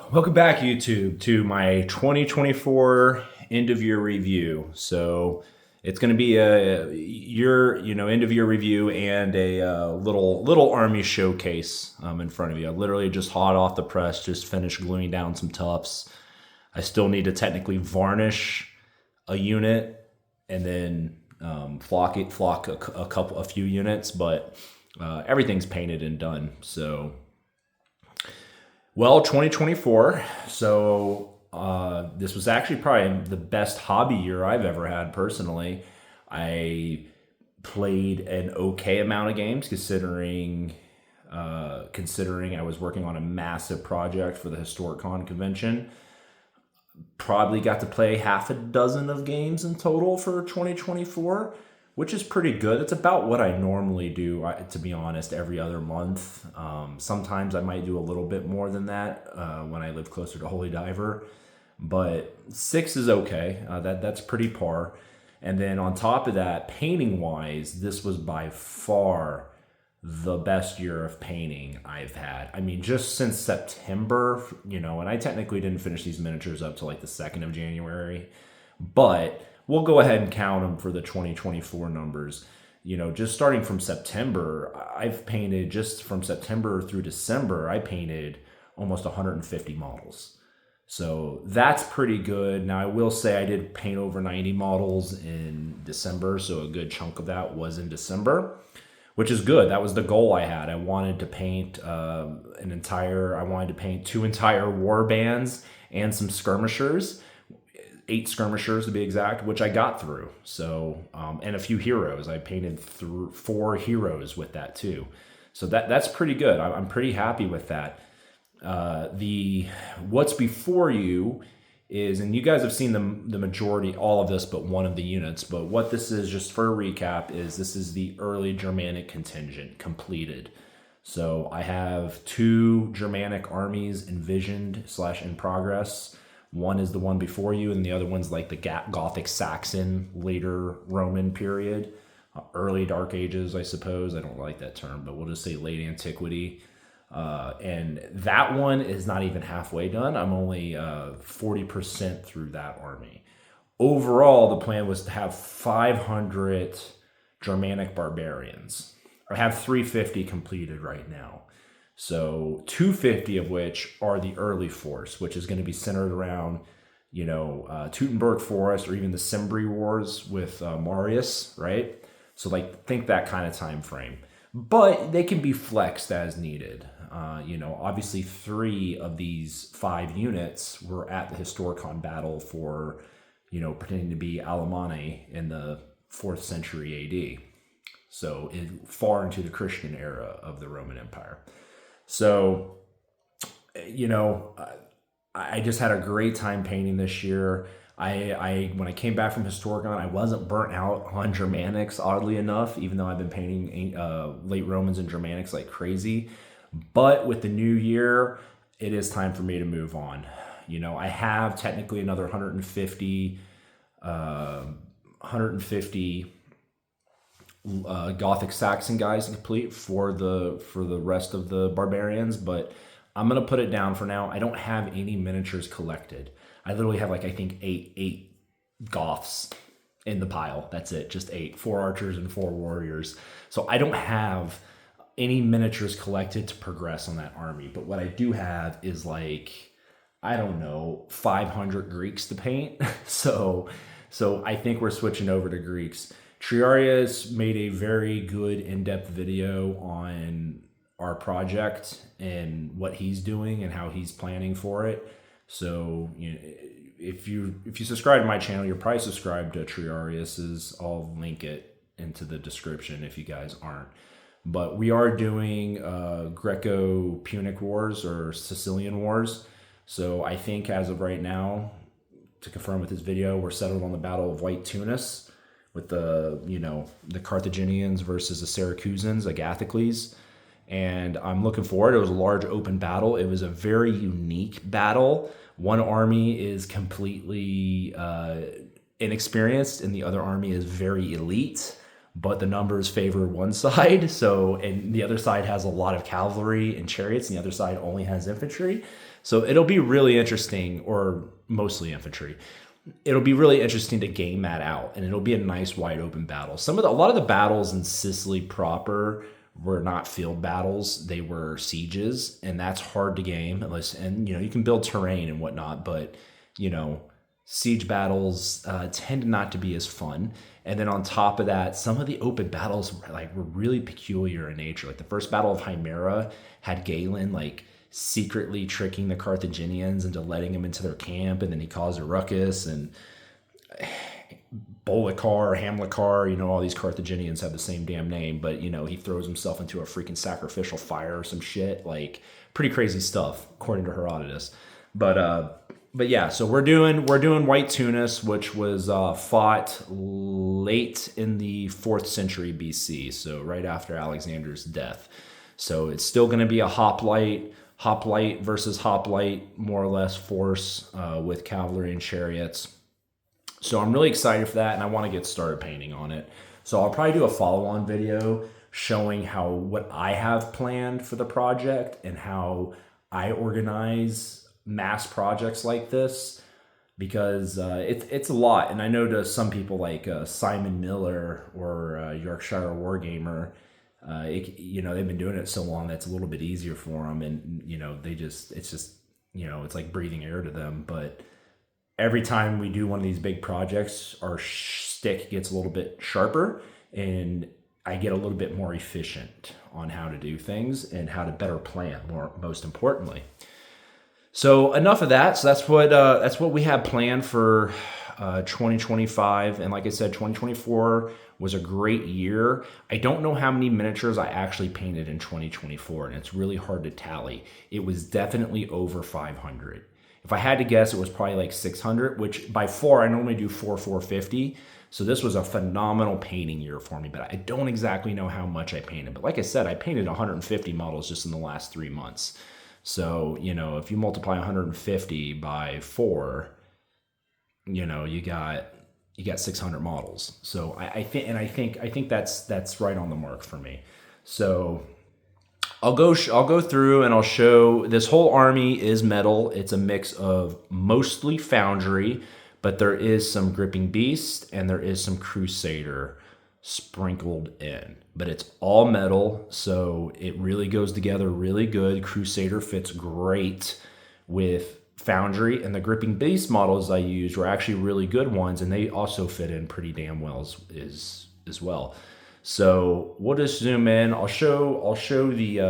Welcome back, YouTube, to my 2024 end of year review. So it's going to be a end of year review and a little army showcase in front of you. I literally just hot off the press, just finished gluing down some tufts. I still need to technically varnish a unit and then flock a few units, but everything's painted and done. So. Well, 2024. So this was actually probably the best hobby year I've ever had personally. I played an okay amount of games considering I was working on a massive project for the Historic Con convention. Probably got to play half a dozen of games in total for 2024, which is pretty good. It's about what I normally do, to be honest, every other month. Sometimes I might do a little bit more than that when I live closer to Holy Diver, but 6 is okay. That's pretty par. And then on top of that, painting wise, this was by far the best year of painting I've had. I mean, just since September, and I technically didn't finish these miniatures up till like the 2nd of January, but we'll go ahead and count them for the 2024 numbers. Just starting from September, I've painted, just from September through December, I painted almost 150 models. So that's pretty good. Now, I will say I did paint over 90 models in December, so a good chunk of that was in December, which is good. That was the goal I had. I wanted to paint I wanted to paint 2 entire war bands and some skirmishers. 8 skirmishers to be exact, which I got through. So, and a few heroes. I painted through 4 heroes with that too. So that's pretty good. I'm pretty happy with that. The what's before you is, and you guys have seen the majority, all of this, but one of the units. But what this is, just for a recap, this is the early Germanic contingent completed. So I have 2 Germanic armies envisioned / in progress. One is the one before you, and the other one's like the Gothic Saxon, later Roman period, early Dark Ages, I suppose. I don't like that term, but we'll just say late antiquity. And that one is not even halfway done. I'm only 40% through that army. Overall, the plan was to have 500 Germanic barbarians. I have 350 completed right now. So 250 of which are the early force, which is going to be centered around, Teutoburg Forest or even the Cimbri Wars with Marius, right? So think that kind of time frame. But they can be flexed as needed. Obviously 3 of these 5 units were at the Historicon battle for, pretending to be Alemanni in the 4th century AD. So far into the Christian era of the Roman Empire. So, I just had a great time painting this year. When I came back from Historicon, I wasn't burnt out on Germanics, oddly enough, even though I've been painting late Romans and Germanics like crazy. But with the new year, it is time for me to move on. I have technically another 150 Gothic Saxon guys to complete for the rest of the barbarians, but I'm gonna put it down for now. I don't have any miniatures collected. I literally have I think eight Goths in the pile. That's it, just 8, 4 archers and 4 warriors. So I don't have any miniatures collected to progress on that army. But what I do have is 500 Greeks to paint. So I think we're switching over to Greeks. Triarius made a very good in-depth video on our project and what he's doing and how he's planning for it. So if you subscribe to my channel, you're probably subscribed to Triarius's. I'll link it into the description if you guys aren't. But we are doing Greco-Punic Wars or Sicilian Wars. So I think as of right now, to confirm with this video, we're settled on the Battle of White Tunis, with the Carthaginians versus the Syracusans, Agathocles. And I'm looking forward. It was a large open battle. It was a very unique battle. One army is completely inexperienced and the other army is very elite. but the numbers favor one side. So, and the other side has a lot of cavalry and chariots, and the other side only has infantry. So it'll be really interesting, or mostly infantry. It'll be really interesting to game that out, and it'll be a nice wide open battle. A lot of the battles in Sicily proper were not field battles; they were sieges, and that's hard to game. And you can build terrain and whatnot, but siege battles tend not to be as fun. And then on top of that, some of the open battles were really peculiar in nature. Like the first Battle of Himera had Galen secretly tricking the Carthaginians into letting him into their camp, and then he caused a ruckus. And Hamilcar, all these Carthaginians have the same damn name, but he throws himself into a freaking sacrificial fire or some shit. Pretty crazy stuff according to Herodotus. But yeah, so we're doing White Tunis, which was fought late in the 4th century BC, so right after Alexander's death. So it's still going to be a hoplite versus hoplite, more or less, force with cavalry and chariots. So I'm really excited for that, and I want to get started painting on it. So I'll probably do a follow-on video showing what I have planned for the project and how I organize mass projects like this, because it's a lot. And I know to some people like Simon Miller or Yorkshire Wargamer, they've been doing it so long that's a little bit easier for them, and it's like breathing air to them. But every time we do one of these big projects, our stick gets a little bit sharper, and I get a little bit more efficient on how to do things and how to better plan, most importantly. So enough of that. So that's what we have planned for 2025. And like I said, 2024 was a great year. I don't know how many miniatures I actually painted in 2024, and it's really hard to tally. It was definitely over 500. If I had to guess, it was probably 600, which by far I normally do 450. So this was a phenomenal painting year for me, but I don't exactly know how much I painted. But like I said, I painted 150 models just in the last 3 months. So, if you multiply 150 by 4, you got 600 models. So I think that's right on the mark for me. So I'll go through and I'll show this whole army is metal. It's a mix of mostly Foundry, but there is some Gripping Beast and there is some Crusader sprinkled in, but it's all metal, so it really goes together really good. Crusader fits great with Foundry, and the Gripping Beast models I used were actually really good ones, and they also fit in pretty damn well as well. So we'll just zoom in. I'll show the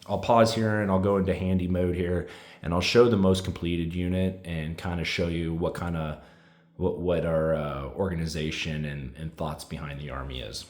I'll pause here and I'll go into handy mode here, and I'll show the most completed unit and kind of show you what our organization and thoughts behind the army is.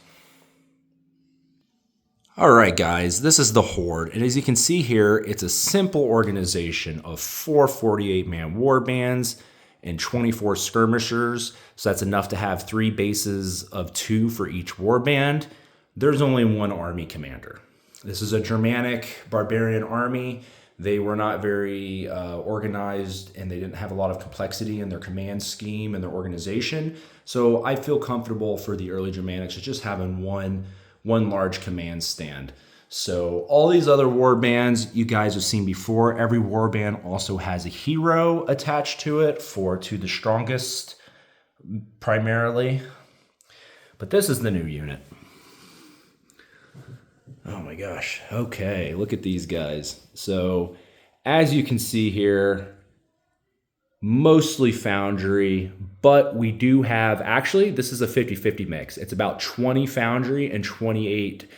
All right, guys, this is the Horde, and as you can see here, it's a simple organization of 4 48-man war bands and 24 skirmishers, so that's enough to have 3 bases of 2 for each war band. There's only one army commander. This is a Germanic barbarian army. They were not very organized, and they didn't have a lot of complexity in their command scheme and their organization. So I feel comfortable for the early Germanics just having one large command stand. So all these other war bands you guys have seen before. Every war band also has a hero attached to it to the strongest primarily. But this is the new unit. Oh my gosh. Okay, look at these guys. So as you can see here, mostly Foundry, but we do have, actually, this is a 50-50 mix. It's about 20 Foundry and 28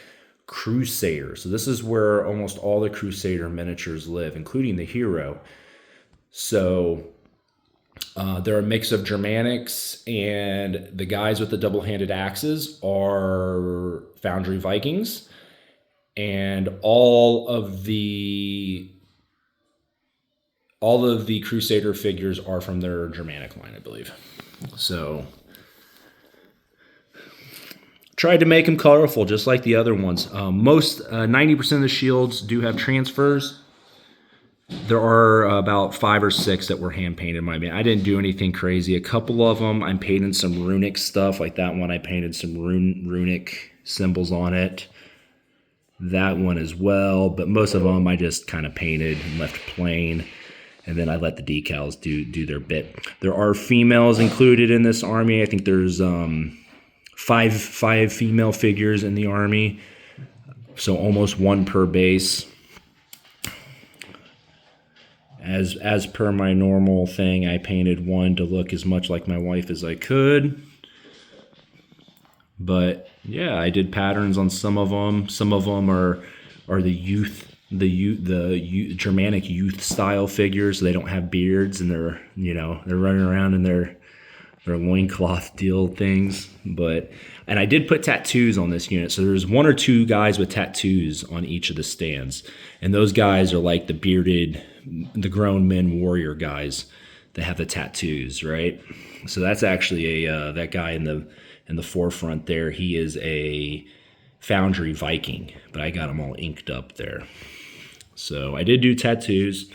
Crusader. So this is where almost all the Crusader miniatures live, including the hero. So they're a mix of Germanics, and the guys with the double-handed axes are Foundry Vikings. And all of the Crusader figures are from their Germanic line, I believe. So tried to make them colorful, just like the other ones. 90% of the shields do have transfers. there are about 5 or 6 that were hand painted by me. I didn't do anything crazy. A couple of them, I'm painting some runic stuff. Like that one, I painted some runic symbols on it. That one as well. But most of them, I just kind of painted and left plain. And then I let the decals do their bit. There are females included in this army. I think there's five female figures in the army. So almost 1 per base. As per my normal thing, I painted one to look as much like my wife as I could. But yeah, I did patterns on some of them. Some of them are the Germanic youth style figures. They don't have beards, and they're running around in their loincloth deal things. And I did put tattoos on this unit. So there's 1 or 2 guys with tattoos on each of the stands. And those guys are like the bearded, the grown men warrior guys that have the tattoos, right? So that's actually that guy in the forefront there. He is a Foundry Viking, but I got them all inked up there. So I did do tattoos.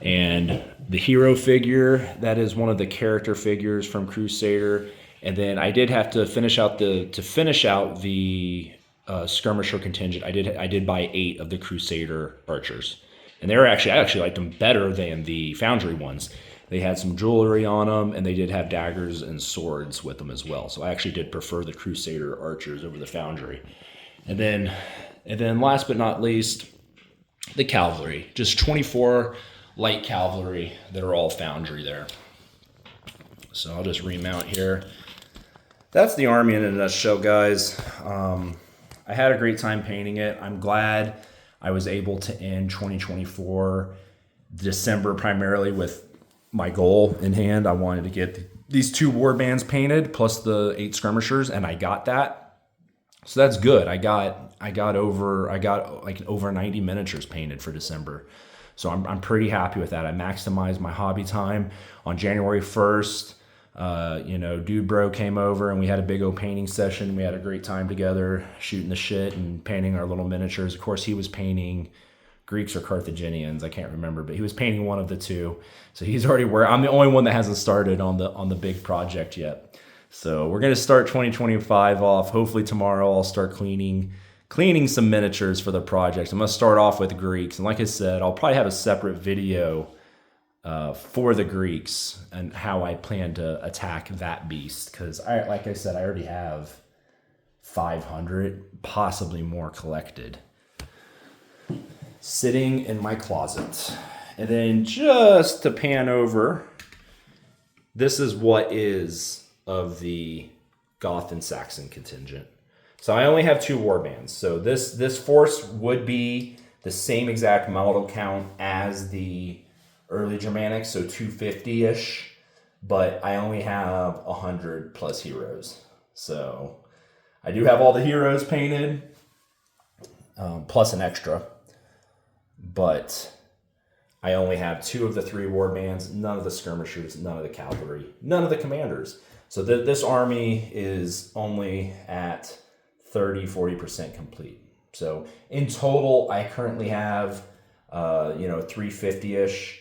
And the hero figure, that is one of the character figures from Crusader. And then I did have to finish out the skirmisher contingent. I did buy 8 of the Crusader archers, and I actually liked them better than the Foundry ones. They had some jewelry on them, and they did have daggers and swords with them as well. So I actually did prefer the Crusader archers over the Foundry. And then last but not least, the cavalry. Just 24 light cavalry that are all Foundry there. So I'll just remount here. That's the army in a nutshell, guys. I had a great time painting it. I'm glad I was able to end 2024 December primarily with my goal in hand. I wanted to get these 2 war bands painted plus the 8 skirmishers, and I got that. So that's good. I got like over 90 miniatures painted for December. So I'm pretty happy with that. I maximized my hobby time. On January 1st, Dude Bro came over and we had a big old painting session. We had a great time together, shooting the shit and painting our little miniatures. Of course, he was painting Greeks or Carthaginians, I can't remember, but he was painting one of the 2. So he's already I'm the only one that hasn't started on the big project yet. So we're gonna start 2025 off. Hopefully tomorrow I'll start cleaning some miniatures for the project. I'm gonna start off with Greeks, and like I said, I'll probably have a separate video for the Greeks and how I plan to attack that beast, because like I said, I already have 500, possibly more collected, sitting in my closet. And then just to pan over, this is what is of the Goth and Saxon contingent. So I only have 2 warbands. So this force would be the same exact model count as the early Germanic, so 250-ish, but I only have 100 plus heroes. So I do have all the heroes painted, plus an extra, but I only have 2 of the 3 warbands, none of the skirmishers, none of the cavalry, none of the commanders. So this army is only at 30-40% complete. So in total, I currently have 350-ish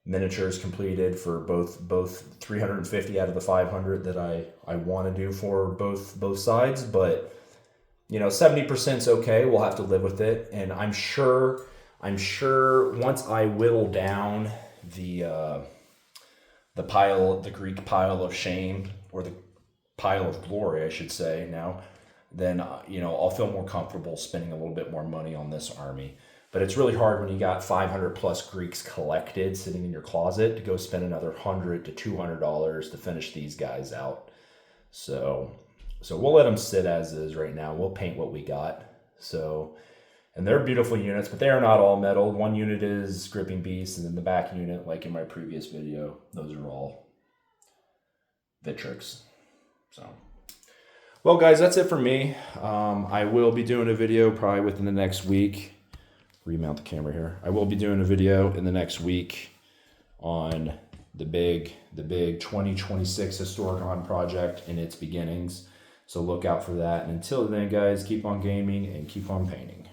miniatures completed for both 350 out of the 500 that I want to do for both sides. But 70% is okay. We'll have to live with it, and I'm sure once I whittle down the Greek pile of shame, or the pile of glory, I should say now, then I'll feel more comfortable spending a little bit more money on this army. But it's really hard when you got 500 plus Greeks collected sitting in your closet to go spend another $100 to $200 to finish these guys out. So we'll let them sit as is right now. We'll paint what we got. And they're beautiful units, but they are not all metal. One unit is Gripping Beast, and then the back unit, like in my previous video, those are all Vitrix. Well, guys, that's it for me. I will be doing a video probably within the next week. Remount the camera here. I will be doing a video in the next week on the big 2026 Historicon project and its beginnings. So look out for that. And until then, guys, keep on gaming and keep on painting.